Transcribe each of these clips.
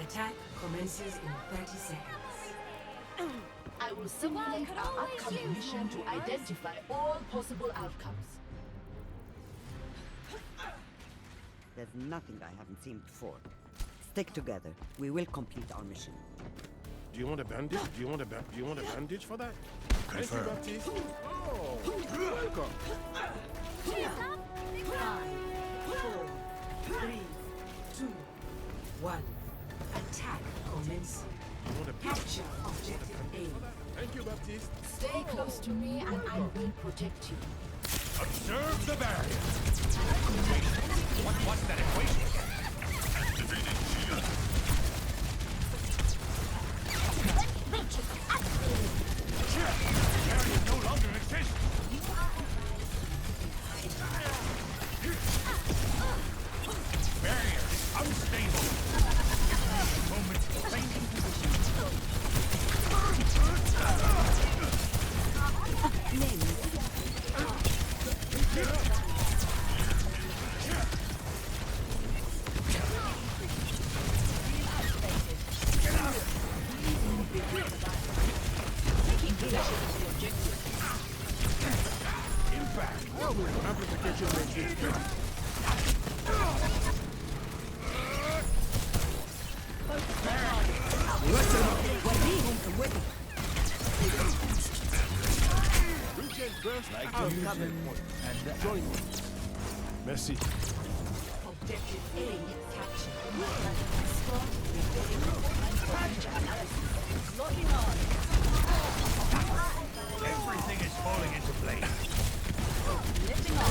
Attack commences in 30 seconds. I will simulate our upcoming mission to identify all possible outcomes. There's nothing I haven't seen before. Stick together. We will complete our mission. Do you want a bandage? Do you want a bandage for that? Thank you, Baptiste. Oh, welcome. 5, 4, 3, 2, 1. Attack commencing. You want a Capture objective A. Thank you, Baptiste. Stay close to me and I will protect you. Observe the barrier. What's that equation again? Activating shield. Barrier no longer exists. Barrier is unstable. Moment. Changing position. Impact. Amplification matrix. Regen burst out. Join me. Merci. Objective A captured. Locking on. Everything is falling into place. Lifting off.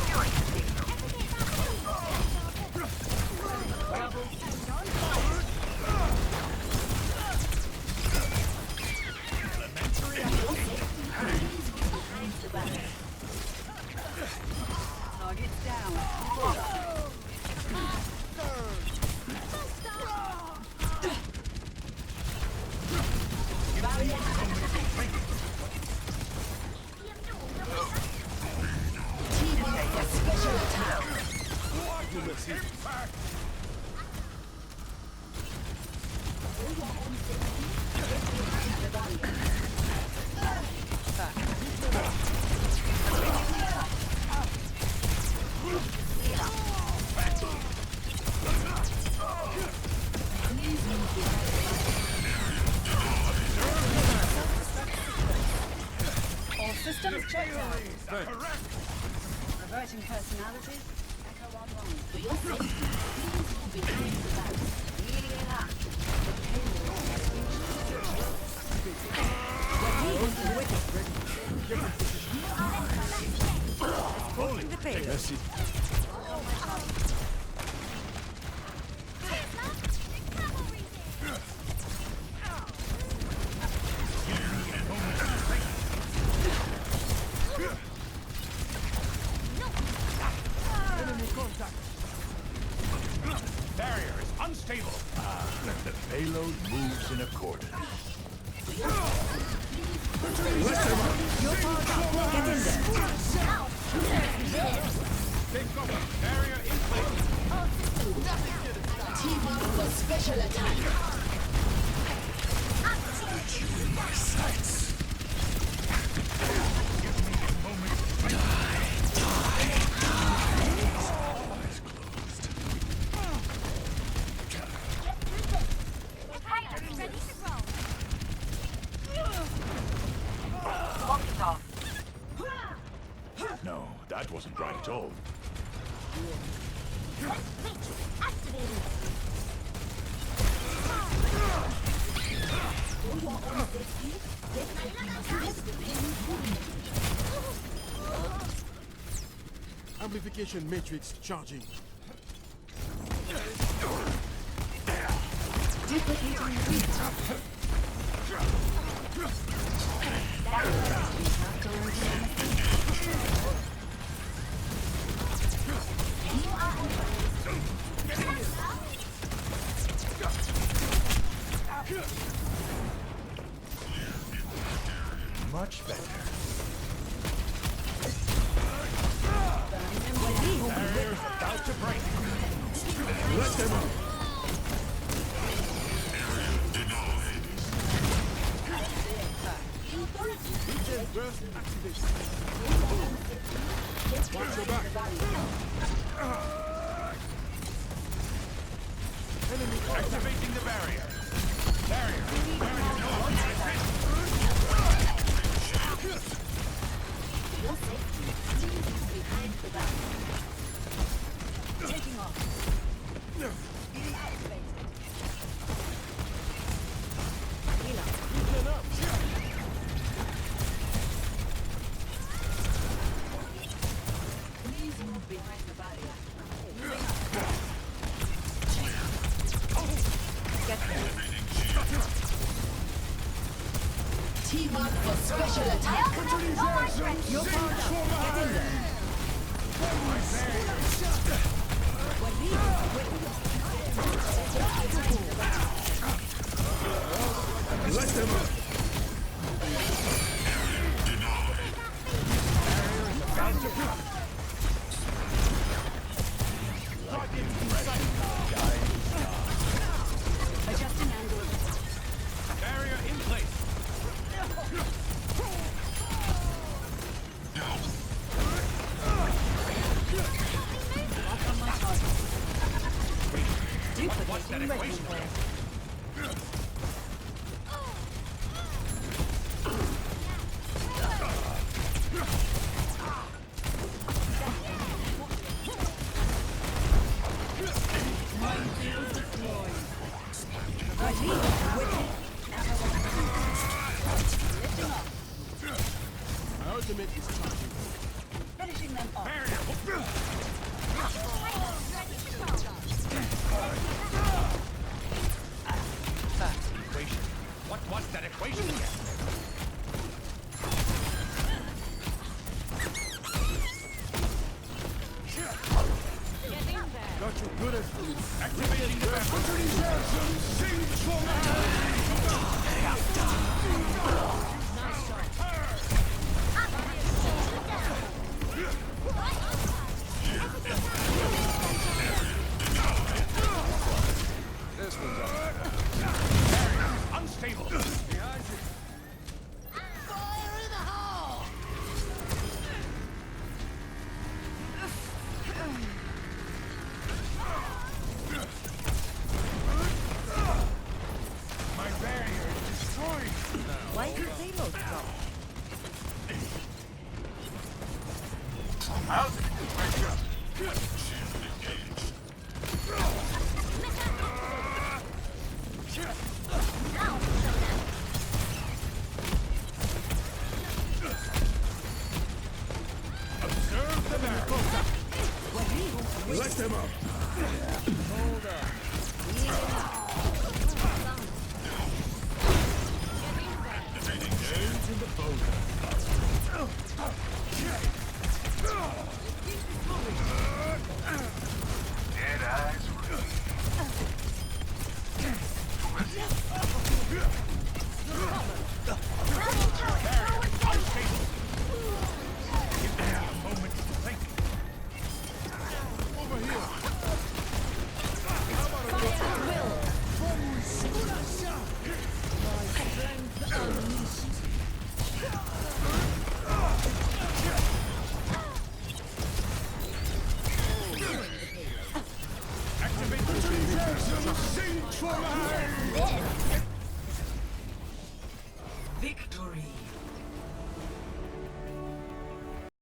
Targets down. Special attack. All systems checked out. Reverting personality. Echo online. For your safety, please move behind the back. Wheeling up. Holding the payload. Merci. Enemy contact. Barrier is unstable. The payload moves in accordance. Get in there. Take cover. Barrier in place. TV for special attack. Put you in my sights. Give me a moment. Eyes closed. No, that wasn't right at all. Amplification matrix charging. Much better. Let them out. Activating the barrier. Barrier. Barrier no longer exists. Your safety is behind the barrier. Taking off. Please move behind the barrier. Team up for special attack. You're far down. Get in there. Let them up. Adjusting angle. Barrier in place. What's that equation? My ultimate is charging. Finishing them off. Equation. What was that equation again? Got you good as food. Activating the barrier. This one's up. Unstable. Behind you. My barrier is destroyed. Why is the payload drop? How's it? Observe the barrier. Let them up. Hold up. Gains in the boulder. Dead eyes. Unstable. Give me a moment to think. Over here. Activate the Victory.